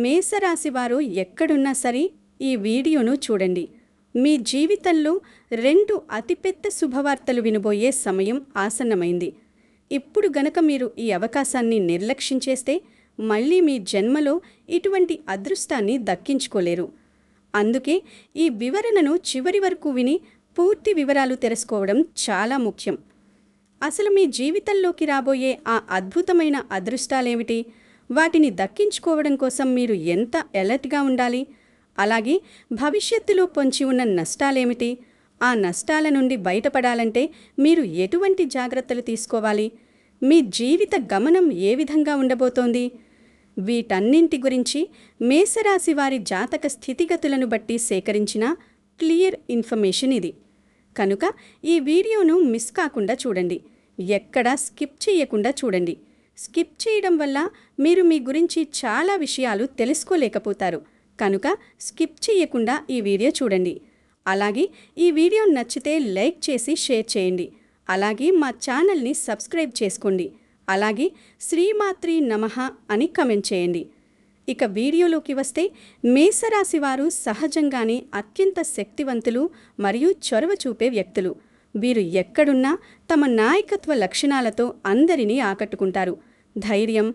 మేషరాశివారు ఎక్కడున్నా సరే ఈ వీడియోను చూడండి. మీ జీవితంలో 2 అతిపెద్ద శుభవార్తలు వినబోయే సమయం ఆసన్నమైంది. ఇప్పుడు గనక మీరు ఈ అవకాశాన్ని నిర్లక్ష్యం చేస్తే మళ్ళీ మీ జన్మలో ఇటువంటి అదృష్టాన్ని దక్కించుకోలేరు. అందుకే ఈ వివరణను చివరి వరకు విని పూర్తి వివరాలు తెలుసుకోవడం చాలా ముఖ్యం. అసలు మీ జీవితంలోకి రాబోయే ఆ అద్భుతమైన అదృష్టాలేమిటి? వాటిని దక్కించుకోవడం కోసం మీరు ఎంత అలర్ట్గా ఉండాలి? అలాగే భవిష్యత్తులో పొంచి ఉన్న నష్టాలేమిటి? ఆ నష్టాల నుండి బయటపడాలంటే మీరు ఎటువంటి జాగ్రత్తలు తీసుకోవాలి? మీ జీవిత గమనం ఏ విధంగా ఉండబోతోంది? వీటన్నింటి గురించి మేషరాశి వారి జాతక స్థితిగతులను బట్టి సేకరించిన క్లియర్ ఇన్ఫర్మేషన్ ఇది. కనుక ఈ వీడియోను మిస్ కాకుండా చూడండి. ఎక్కడా స్కిప్ చేయకుండా చూడండి. స్కిప్ చేయడం వల్ల మీరు మీ గురించి చాలా విషయాలు తెలుసుకోలేకపోతారు. కనుక స్కిప్ చేయకుండా ఈ వీడియో చూడండి. అలాగే ఈ వీడియో నచ్చితే లైక్ చేసి షేర్ చేయండి. అలాగే మా ఛానల్ని సబ్స్క్రైబ్ చేసుకోండి. అలాగే శ్రీమాత్రి నమః అని కమెంట్ చేయండి. ఇక వీడియోలోకి వస్తే, మేషరాశి వారు సహజంగానే అత్యంత శక్తివంతులు మరియు చొరవ చూపే వ్యక్తులు. వీరు ఎక్కడున్నా తమ నాయకత్వ లక్షణాలతో అందరినీ ఆకట్టుకుంటారు. ధైర్యం,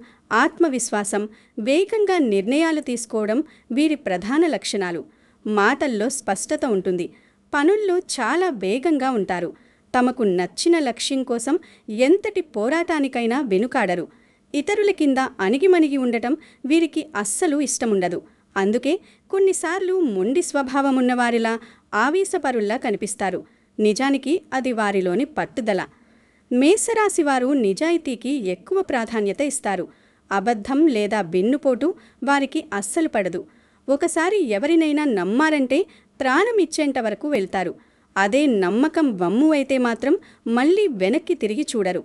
ఆత్మవిశ్వాసం, వేగంగా నిర్ణయాలు తీసుకోవడం వీరి ప్రధాన లక్షణాలు. మాటల్లో స్పష్టత ఉంటుంది. పనుల్లో చాలా వేగంగా ఉంటారు. తమకు నచ్చిన లక్ష్యం కోసం ఎంతటి పోరాటానికైనా వెనుకాడరు. ఇతరుల కింద అణిగిమణిగి ఉండటం వీరికి అస్సలు ఇష్టముండదు. అందుకే కొన్నిసార్లు మొండి స్వభావం ఉన్నవారిలా, ఆవేశపరుల్లా కనిపిస్తారు. నిజానికి అది వారిలోని పట్టుదల. మేషరాశి వారు నిజాయితీకి ఎక్కువ ప్రాధాన్యత ఇస్తారు. అబద్ధం లేదా వెన్నుపోటు వారికి అస్సలు పడదు. ఒకసారి ఎవరినైనా నమ్మారంటే ప్రాణం ఇచ్చేంత వరకు వెళ్తారు. అదే నమ్మకం వమ్ము అయితే మాత్రం మళ్ళీ వెనక్కి తిరిగి చూడరు.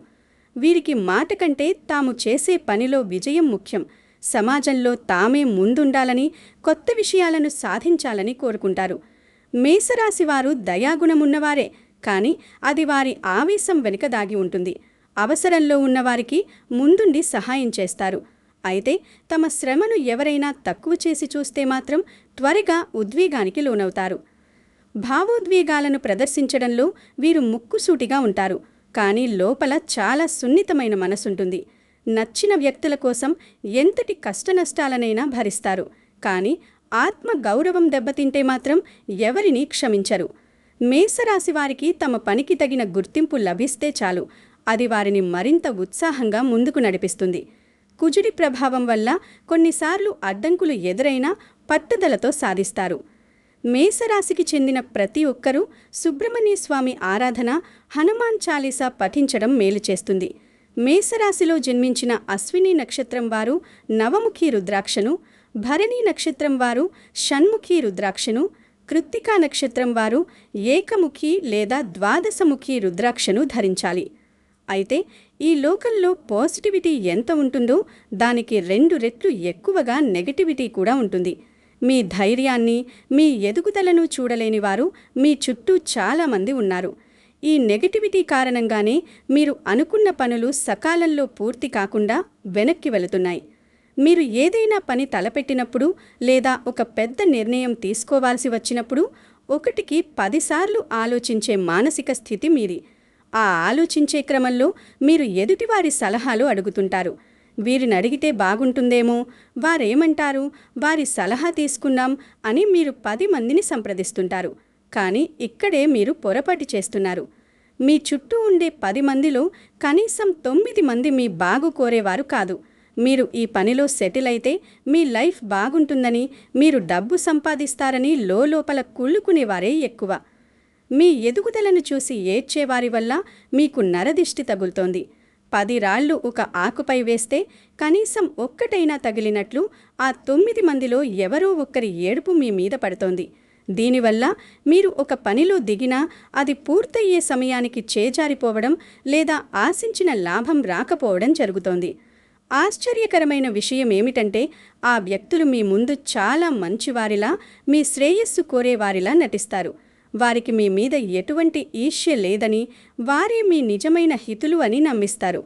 వీరికి మాట కంటే తాము చేసే పనిలో విజయం ముఖ్యం. సమాజంలో తామే ముందుండాలని, కొత్త విషయాలను సాధించాలని కోరుకుంటారు. మేషరాశి వారు దయాగుణమున్నవారే, కానీ అది వారి ఆవేశం వెనుక దాగి ఉంటుంది. అవసరంలో ఉన్నవారికి ముందుండి సహాయం చేస్తారు. అయితే తమ శ్రమను ఎవరైనా తక్కువ చేసి చూస్తే మాత్రం త్వరగా ఉద్వేగానికి లోనవుతారు. భావోద్వేగాలను ప్రదర్శించడంలో వీరు ముక్కుసూటిగా ఉంటారు. కానీ లోపల చాలా సున్నితమైన మనసుంటుంది. నచ్చిన వ్యక్తుల కోసం ఎంతటి కష్టనష్టాలనైనా భరిస్తారు. కానీ ఆత్మ గౌరవం దెబ్బతింటే మాత్రం ఎవరినీ క్షమించరు. మేషరాశి వారికి తమ పనికి తగిన గుర్తింపు లభిస్తే చాలు. అది వారిని మరింత ఉత్సాహంగా ముందుకు నడిపిస్తుంది. కుజుడి ప్రభావం వల్ల కొన్నిసార్లు అడ్డంకులు ఎదురైనా పట్టుదలతో సాధిస్తారు. మేషరాశికి చెందిన ప్రతి ఒక్కరూ సుబ్రహ్మణ్య స్వామి ఆరాధన, హనుమాన్ చాలీసా పఠించడం మేలు చేస్తుంది. మేషరాశిలో జన్మించిన అశ్విని నక్షత్రం వారు నవముఖి రుద్రాక్షను, భరణి నక్షత్రం వారు షణ్ముఖి రుద్రాక్షను, కృత్తికా నక్షత్రం వారు ఏకముఖి లేదా ద్వాదశముఖి రుద్రాక్షను ధరించాలి. అయితే ఈ లోకంలో పాజిటివిటీ ఎంత ఉంటుందో దానికి 2 రెట్లు ఎక్కువగా నెగటివిటీ కూడా ఉంటుంది. మీ ధైర్యాన్ని, మీ ఎదుగుదలను చూడలేని వారు మీ చుట్టూ చాలామంది ఉన్నారు. ఈ నెగటివిటీ కారణంగానే మీరు అనుకున్న పనులు సకాలంలో పూర్తి కాకుండా వెనక్కి వెళుతున్నాయి. మీరు ఏదైనా పని తలపెట్టినప్పుడు లేదా ఒక పెద్ద నిర్ణయం తీసుకోవాల్సి వచ్చినప్పుడు 1కి 10 సార్లు ఆలోచించే మానసిక స్థితి మీది. ఆ ఆలోచించే క్రమంలో మీరు ఎదుటివారి సలహాలు అడుగుతుంటారు. వీరిని అడిగితే బాగుంటుందేమో, వారేమంటారు, వారి సలహా తీసుకుందాం అని మీరు 10 మందిని సంప్రదిస్తుంటారు. కానీ ఇక్కడే మీరు పొరపాటు చేస్తున్నారు. మీ చుట్టూ ఉండే 10 మందిలో కనీసం 9 మంది మీ బాగు కోరేవారు కాదు. మీరు ఈ పనిలో సెటిల్ అయితే మీ లైఫ్ బాగుంటుందని, మీరు డబ్బు సంపాదిస్తారని లోపల కుళ్ళుకునేవారే ఎక్కువ. మీ ఎదుగుదలను చూసి ఏడ్చేవారి వల్ల మీకు నరదిష్టి తగులుతోంది. 10 రాళ్లు ఒక ఆకుపై వేస్తే కనీసం ఒక్కటైనా తగిలినట్లు ఆ 9 మందిలో ఎవరో ఒక్కరి ఏడుపు మీ మీద పడుతోంది. దీనివల్ల మీరు ఒక పనిలో దిగినా అది పూర్తయ్యే సమయానికి చేజారిపోవడం లేదా ఆశించిన లాభం రాకపోవడం జరుగుతోంది. ఆశ్చర్యకరమైన విషయం ఏమిటంటే ఆ వ్యక్తులు మీ ముందు చాలా మంచివారిలా, మీ శ్రేయస్సు కోరేవారిలా నటిస్తారు. వారికి మీ మీద ఎటువంటి ఈర్ష్య లేదని, వారే మీ నిజమైన హితులు అని నమ్మిస్తారు.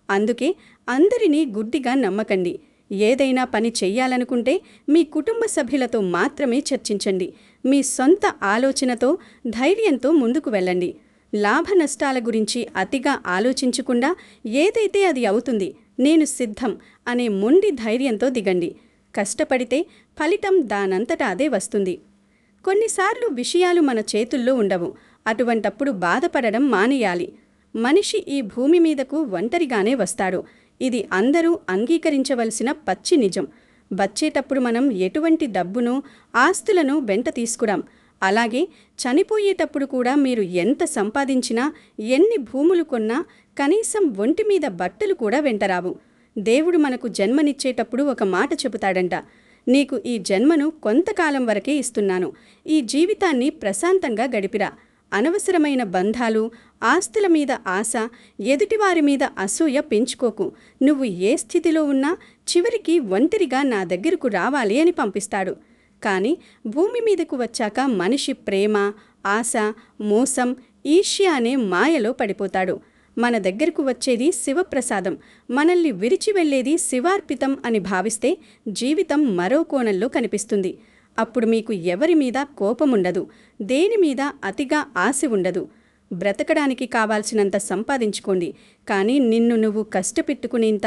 అందుకే అందరినీ గుడ్డిగా నమ్మకండి. ఏదైనా పని చెయ్యాలనుకుంటే మీ కుటుంబ సభ్యులతో మాత్రమే చర్చించండి. మీ సొంత ఆలోచనతో, ధైర్యంతో ముందుకు వెళ్ళండి. లాభ నష్టాల గురించి అతిగా ఆలోచించకుండా ఏదైతే అది అవుతుంది, నేను సిద్ధం అనే మొండి ధైర్యంతో దిగండి. కష్టపడితే ఫలితం దానంతటా అదే వస్తుంది. కొన్నిసార్లు విషయాలు మన చేతుల్లో ఉండవు. అటువంటప్పుడు బాధపడడం మానేయాలి. మనిషి ఈ భూమి మీదకు ఒంటరిగానే వస్తాడు. ఇది అందరూ అంగీకరించవలసిన పచ్చి నిజం. వచ్చేటప్పుడు మనం ఎటువంటి డబ్బునో, ఆస్తులను వెంట తీసుకురాం. అలాగే చనిపోయేటప్పుడు కూడా మీరు ఎంత సంపాదించినా, ఎన్ని భూములు కొన్నా కనీసం ఒంటి మీద బట్టలు కూడా వెంటరావు. దేవుడు మనకు జన్మనిచ్చేటప్పుడు ఒక మాట చెబుతాడంట, నీకు ఈ జన్మను కొంతకాలం వరకే ఇస్తున్నాను. ఈ జీవితాన్ని ప్రశాంతంగా గడిపిరా. అనవసరమైన బంధాలు, ఆస్తుల మీద ఆశ, ఎదుటివారి మీద అసూయ పెంచుకోకు. నువ్వు ఏ స్థితిలో ఉన్నా చివరికి ఒంటరిగా నా దగ్గరకు రావాలి అని పంపిస్తాడు. కానీ భూమి మీదకు వచ్చాక మనిషి ప్రేమ, ఆశ, మోసం, ఈర్ష్య అనే మాయలో పడిపోతాడు. మన దగ్గరకు వచ్చేది శివప్రసాదం, మనల్ని విరిచి వెళ్లేది శివార్పితం అని భావిస్తే జీవితం మరో కోణంలో కనిపిస్తుంది. అప్పుడు మీకు ఎవరి మీద కోపముండదు, దేని మీద అతిగా ఆశ ఉండదు. బ్రతకడానికి కావాల్సినంత సంపాదించుకోండి, కానీ నిన్ను నువ్వు కష్టపెట్టుకునేంత,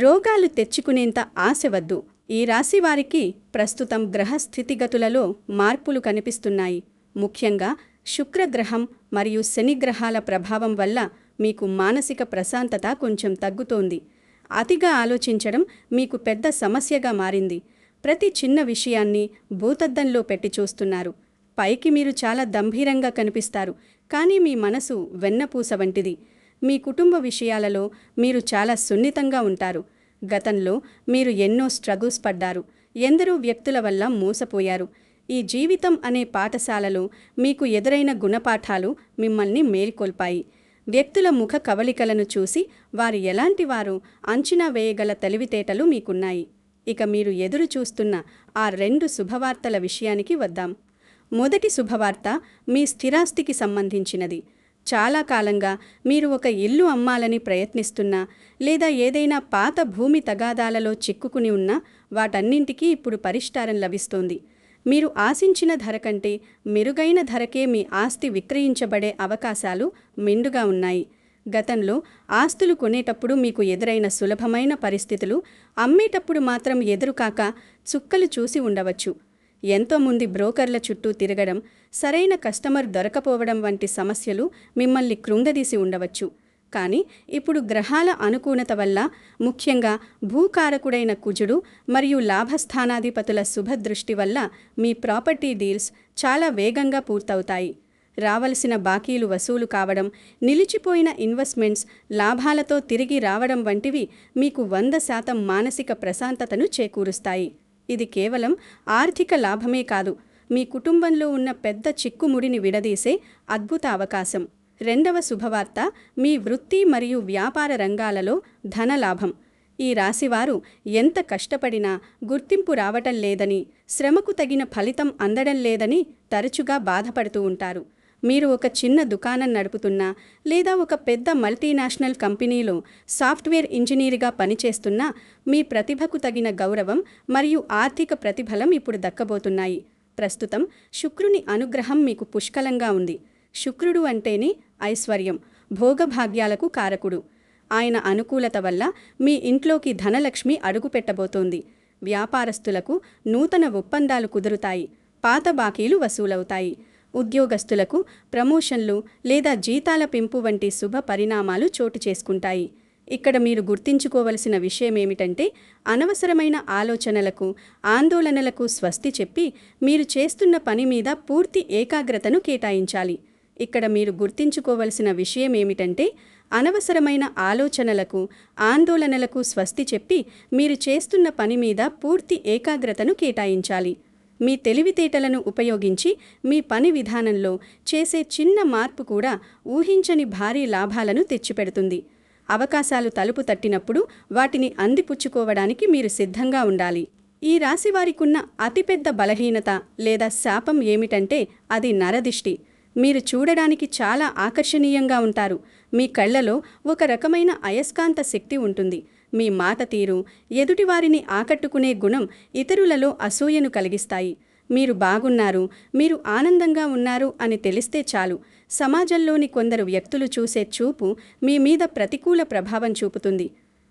రోగాలు తెచ్చుకునేంత ఆశ వద్దు. ఈ రాశి వారికి ప్రస్తుతం గ్రహ స్థితిగతులలో మార్పులు కనిపిస్తున్నాయి. ముఖ్యంగా శుక్రగ్రహం మరియు శనిగ్రహాల ప్రభావం వల్ల మీకు మానసిక ప్రశాంతత కొంచెం తగ్గుతోంది. అతిగా ఆలోచించడం మీకు పెద్ద సమస్యగా మారింది. ప్రతి చిన్న విషయాన్ని భూతద్దంలో పెట్టి చూస్తున్నారు. పైకి మీరు చాలా గంభీరంగా కనిపిస్తారు, కానీ మీ మనసు వెన్నపూస వంటిది. మీ కుటుంబ విషయాలలో మీరు చాలా సున్నితంగా ఉంటారు. గతంలో మీరు ఎన్నో స్ట్రగుల్స్ పడ్డారు. ఎందరో వ్యక్తుల వల్ల మోసపోయారు. ఈ జీవితం అనే పాఠశాలలో మీకు ఎదురైన గుణపాఠాలు మిమ్మల్ని మేల్కొల్పాయి. వ్యక్తుల ముఖ కవళికలను చూసి వారు ఎలాంటివారో అంచనా వేయగల తెలివితేటలు మీకున్నాయి. ఇక మీరు ఎదురు చూస్తున్న ఆ 2 శుభవార్తల విషయానికి వద్దాం. మొదటి శుభవార్త మీ స్థిరాస్తికి సంబంధించినది. చాలా కాలంగా మీరు ఒక ఇల్లు అమ్మాలని ప్రయత్నిస్తున్నా, లేదా ఏదైనా పాత భూమి తగాదాలలో చిక్కుకుని ఉన్నా వాటన్నింటికీ ఇప్పుడు పరిష్కారం లభిస్తోంది. మీరు ఆశించిన ధర కంటే మెరుగైన ధరకే మీ ఆస్తి విక్రయించబడే అవకాశాలు మెండుగా ఉన్నాయి. గతంలో ఆస్తులు కొనేటప్పుడు మీకు ఎదురైన సులభమైన పరిస్థితులు అమ్మేటప్పుడు మాత్రం ఎదురుకాక చుక్కలు చూసి ఉండవచ్చు. ఎంతోమంది బ్రోకర్ల చుట్టూ తిరగడం, సరైన కస్టమర్ దొరకపోవడం వంటి సమస్యలు మిమ్మల్ని కృంగదీసి ఉండవచ్చు. కానీ ఇప్పుడు గ్రహాల అనుకూలత వల్ల, ముఖ్యంగా భూకారకుడైన కుజుడు మరియు లాభస్థానాధిపతుల శుభదృష్టి వల్ల మీ ప్రాపర్టీ డీల్స్ చాలా వేగంగా పూర్తవుతాయి. రావలసిన బాకీలు వసూలు కావడం, నిలిచిపోయిన ఇన్వెస్ట్మెంట్స్ లాభాలతో తిరిగి రావడం వంటివి మీకు 100% మానసిక ప్రశాంతతను చేకూరుస్తాయి. ఇది కేవలం ఆర్థిక లాభమే కాదు, మీ కుటుంబంలో ఉన్న పెద్ద చిక్కుముడిని విడదీసే అద్భుత అవకాశం. రెండవ శుభవార్త మీ వృత్తి మరియు వ్యాపార రంగాలలో ధనలాభం. ఈ రాశివారు ఎంత కష్టపడినా గుర్తింపు రావటం లేదని, శ్రమకు తగిన ఫలితం అందడం లేదని తరచుగా బాధపడుతూ ఉంటారు. మీరు ఒక చిన్న దుకాణం నడుపుతున్నా, లేదా ఒక పెద్ద మల్టీనేషనల్ కంపెనీలో సాఫ్ట్వేర్ ఇంజనీర్గా పనిచేస్తున్నా మీ ప్రతిభకు తగిన గౌరవం మరియు ఆర్థిక ప్రతిఫలం ఇప్పుడు దక్కబోతున్నాయి. ప్రస్తుతం శుక్రుని అనుగ్రహం మీకు పుష్కలంగా ఉంది. శుక్రుడు అంటేనే ఐశ్వర్యం, భోగభాగ్యాలకు కారకుడు. ఆయన అనుకూలత వల్ల మీ ఇంట్లోకి ధనలక్ష్మి అడుగుపెట్టబోతోంది. వ్యాపారస్తులకు నూతన ఒప్పందాలు కుదురుతాయి, పాత బాకీలు వసూలవుతాయి. ఉద్యోగస్తులకు ప్రమోషన్లు లేదా జీతాల పెంపు వంటి శుభ పరిణామాలు చోటు చేసుకుంటాయి. ఇక్కడ మీరు గుర్తించుకోవలసిన విషయమేమిటంటే, అనవసరమైన ఆలోచనలకు, ఆందోళనలకు స్వస్తి చెప్పి మీరు చేస్తున్న పని మీద పూర్తి ఏకాగ్రతను కేటాయించాలి. ఇక్కడ మీరు గుర్తించుకోవలసిన విషయమేమిటంటే, అనవసరమైన ఆలోచనలకు, ఆందోళనలకు స్వస్తి చెప్పి మీరు చేస్తున్న పని మీద పూర్తి ఏకాగ్రతను కేటాయించాలి. మీ తెలివితేటలను ఉపయోగించి మీ పని విధానంలో చేసే చిన్న మార్పు కూడా ఊహించని భారీ లాభాలను తెచ్చిపెడుతుంది. అవకాశాలు తలుపు తట్టినప్పుడు వాటిని అందిపుచ్చుకోవడానికి మీరు సిద్ధంగా ఉండాలి. ఈ రాశివారికున్న అతిపెద్ద బలహీనత లేదా శాపం ఏమిటంటే అది నరదిష్టి. మీరు చూడడానికి చాలా ఆకర్షణీయంగా ఉంటారు. మీ కళ్ళలో ఒక రకమైన అయస్కాంత శక్తి ఉంటుంది. మీ మాట తీరు, ఎదుటివారిని ఆకట్టుకునే గుణం ఇతరులలో అసూయను కలిగిస్తాయి. మీరు బాగున్నారు, మీరు ఆనందంగా ఉన్నారు అని తెలిస్తే చాలు, సమాజంలోని కొందరు వ్యక్తులు చూసే చూపు మీ మీద ప్రతికూల ప్రభావం చూపుతుంది.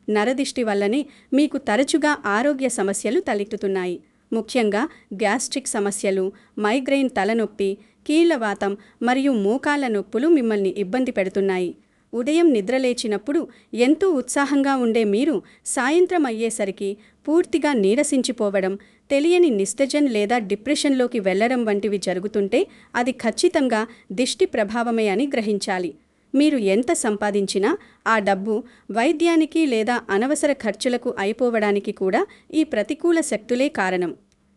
నరదిష్టి వల్లనే మీకు తరచుగా ఆరోగ్య సమస్యలు తలెత్తుతున్నాయి. ముఖ్యంగా గ్యాస్ట్రిక్ సమస్యలు, మైగ్రెయిన్ తలనొప్పి, కీళ్లవాతం మరియు మోకాళ్ల నొప్పులు మిమ్మల్ని ఇబ్బంది పెడుతున్నాయి. ఉదయం నిద్రలేచినప్పుడు ఎంతో ఉత్సాహంగా ఉండే మీరు సాయంత్రం అయ్యేసరికి పూర్తిగా నీరసించిపోవడం, తెలియని నిస్తజన్ లేదా డిప్రెషన్లోకి వెళ్లడం వంటివి జరుగుతుంటే అది ఖచ్చితంగా దిష్టి ప్రభావమే అని గ్రహించాలి. మీరు ఎంత సంపాదించినా ఆ డబ్బు వైద్యానికి లేదా అనవసర ఖర్చులకు అయిపోవడానికి కూడా ఈ ప్రతికూల శక్తులే కారణం.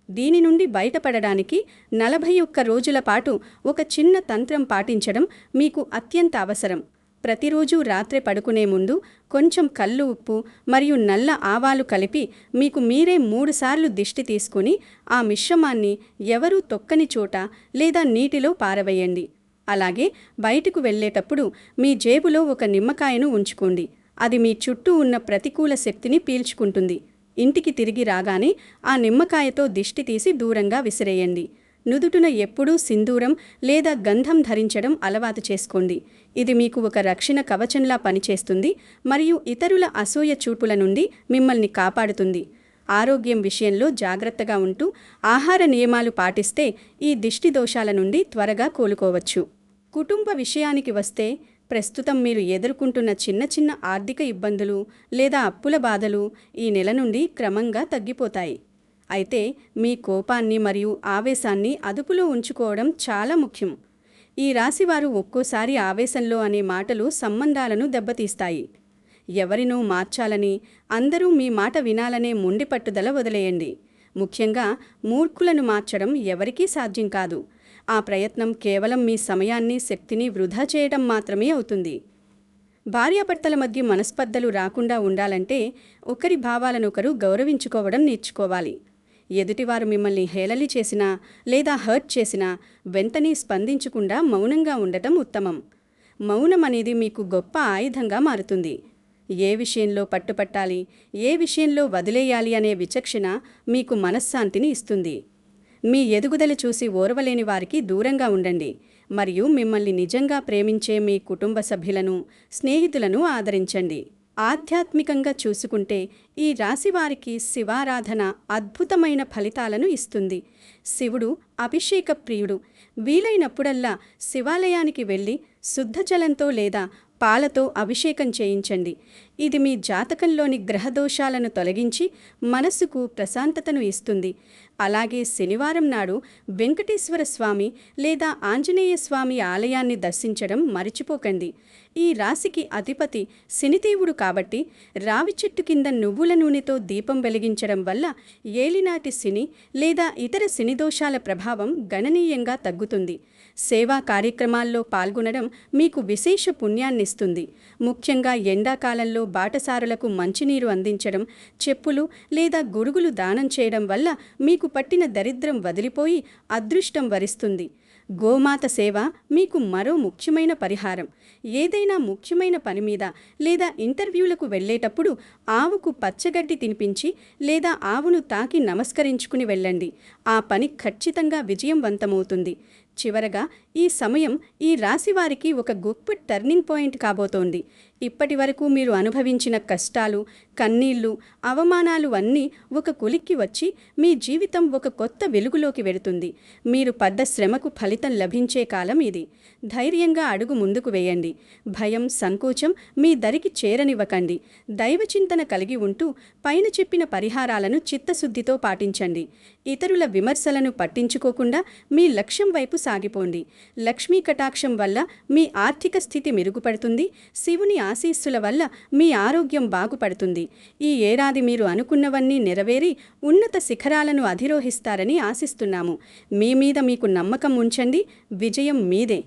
దీని నుండి బయటపడడానికి 41 రోజుల పాటు ఒక చిన్న తంత్రం పాటించడం మీకు అత్యంత అవసరం. ప్రతిరోజు రాత్రి పడుకునే ముందు కొంచెం కల్లు ఉప్పు మరియు నల్ల ఆవాలు కలిపి మీకు మీరే 3 సార్లు దిష్టి తీసుకుని ఆ మిశ్రమాన్ని ఎవరూ తొక్కని చోట లేదా నీటిలో పారవేయండి. అలాగే బయటకు వెళ్ళేటప్పుడు మీ జేబులో ఒక నిమ్మకాయను ఉంచుకోండి. అది మీ చుట్టూ ఉన్న ప్రతికూల శక్తిని పీల్చుకుంటుంది. ఇంటికి తిరిగి రాగానే ఆ నిమ్మకాయతో దిష్టి తీసి దూరంగా విసిరేయండి. నుదుటున ఎప్పుడూ సింధూరం లేదా గంధం ధరించడం అలవాటు చేసుకోండి. ఇది మీకు ఒక రక్షణ కవచంలా పనిచేస్తుంది మరియు ఇతరుల అసూయ చూపుల నుండి మిమ్మల్ని కాపాడుతుంది. ఆరోగ్యం విషయంలో జాగ్రత్తగా ఉంటూ ఆహార నియమాలు పాటిస్తే ఈ దిష్టి దోషాల నుండి త్వరగా కోలుకోవచ్చు. కుటుంబ విషయానికి వస్తే, ప్రస్తుతం మీరు ఎదుర్కొంటున్న చిన్న చిన్న ఆర్థిక ఇబ్బందులు లేదా అప్పుల బాధలు ఈ నెల నుండి క్రమంగా తగ్గిపోతాయి. అయితే మీ కోపాన్ని మరియు ఆవేశాన్ని అదుపులో ఉంచుకోవడం చాలా ముఖ్యం. ఈ రాశివారు ఒక్కోసారి ఆవేశంలో అనే మాటలు సంబంధాలను దెబ్బతీస్తాయి. ఎవరినో మార్చాలని, అందరూ మీ మాట వినాలనే మొండి పట్టుదల వదిలేయండి. ముఖ్యంగా మూర్ఖులను మార్చడం ఎవరికీ సాధ్యం కాదు. ఆ ప్రయత్నం కేవలం మీ సమయాన్ని, శక్తిని వృధా చేయడం మాత్రమే అవుతుంది. భార్యాభర్తల మధ్య మనస్పర్ధలు రాకుండా ఉండాలంటే ఒకరి భావాలనొకరు గౌరవించుకోవడం నేర్చుకోవాలి. ఎదుటివారు మిమ్మల్ని హేళన చేసినా లేదా హర్ట్ చేసినా వెంటనే స్పందించకుండా మౌనంగా ఉండటం ఉత్తమం. మౌనం అనేది మీకు గొప్ప ఆయుధంగా మారుతుంది. ఏ విషయంలో పట్టుపట్టాలి, ఏ విషయంలో వదిలేయాలి అనే విచక్షణ మీకు మనశ్శాంతిని ఇస్తుంది. మీ ఎదుగుదల చూసి ఓర్వలేని వారికి దూరంగా ఉండండి మరియు మిమ్మల్ని నిజంగా ప్రేమించే మీ కుటుంబ సభ్యులను, స్నేహితులను ఆదరించండి. ఆధ్యాత్మికంగా చూసుకుంటే ఈ రాశివారికి శివారాధన అద్భుతమైన ఫలితాలను ఇస్తుంది. శివుడు అభిషేక ప్రియుడు. వీలైనప్పుడల్లా శివాలయానికి వెళ్ళి శుద్ధ జలంతో లేదా పాలతో అభిషేకం చేయించండి. ఇది మీ జాతకంలోని గ్రహదోషాలను తొలగించి మనస్సుకు ప్రశాంతతను ఇస్తుంది. అలాగే శనివారం నాడు వెంకటేశ్వర స్వామి లేదా ఆంజనేయ స్వామి ఆలయాన్ని దర్శించడం మరిచిపోకండి. ఈ రాశికి అధిపతి శనిదేవుడు కాబట్టి రావి చెట్టు కింద నువ్వుల నూనెతో దీపం వెలిగించడం వల్ల ఏలినాటి శని లేదా ఇతర శనిదోషాల ప్రభావం గణనీయంగా తగ్గుతుంది. సేవా కార్యక్రమాల్లో పాల్గొనడం మీకు విశేష పుణ్యాన్నిస్తుంది. ముఖ్యంగా ఎండాకాలంలో బాటసారులకు మంచినీరు అందించడం, చెప్పులు లేదా గొడుగులు దానం చేయడం వల్ల మీకు పట్టిన దరిద్రం వదిలిపోయి అదృష్టం వరిస్తుంది. గోమాత సేవ మీకు మరో ముఖ్యమైన పరిహారం. ఏదైనా ముఖ్యమైన పని మీద లేదా ఇంటర్వ్యూలకు వెళ్ళేటప్పుడు ఆవుకు పచ్చగడ్డి తినిపించి లేదా ఆవును తాకి నమస్కరించుకుని వెళ్ళండి. ఆ పని ఖచ్చితంగా విజయవంతమవుతుంది. చివరగా ఈ సమయం ఈ రాశివారికి ఒక గొప్ప టర్నింగ్ పాయింట్ కాబోతోంది. ఇప్పటి వరకు మీరు అనుభవించిన కష్టాలు, కన్నీళ్లు, అవమానాలు అన్నీ ఒక కొలిక్కి వచ్చి మీ జీవితం ఒక కొత్త వెలుగులోకి వెడుతుంది. మీరు పడ్డ శ్రమకు ఫలితం లభించే కాలం ఇది. ధైర్యంగా అడుగు ముందుకు వేయండి. భయం, సంకోచం మీ దరికి చేరనివ్వకండి. దైవచింతన కలిగి ఉంటూ పైన చెప్పిన పరిహారాలను చిత్తశుద్ధితో పాటించండి. ఇతరుల విమర్శలను పట్టించుకోకుండా మీ లక్ష్యం వైపు సాగిపోండి. లక్ష్మీ కటాక్షం వల్ల మీ ఆర్థిక స్థితి మెరుగుపడుతుంది. శివుని ఆశీస్సుల వల్ల మీ ఆరోగ్యం బాగుపడుతుంది. ఈ ఏడాది మీరు అనుకున్నవన్నీ నెరవేరి ఉన్నత శిఖరాలను అధిరోహిస్తారని ఆశిస్తున్నాము. మీ మీద మీకు నమ్మకం ఉంచండి. విజయం మీదే.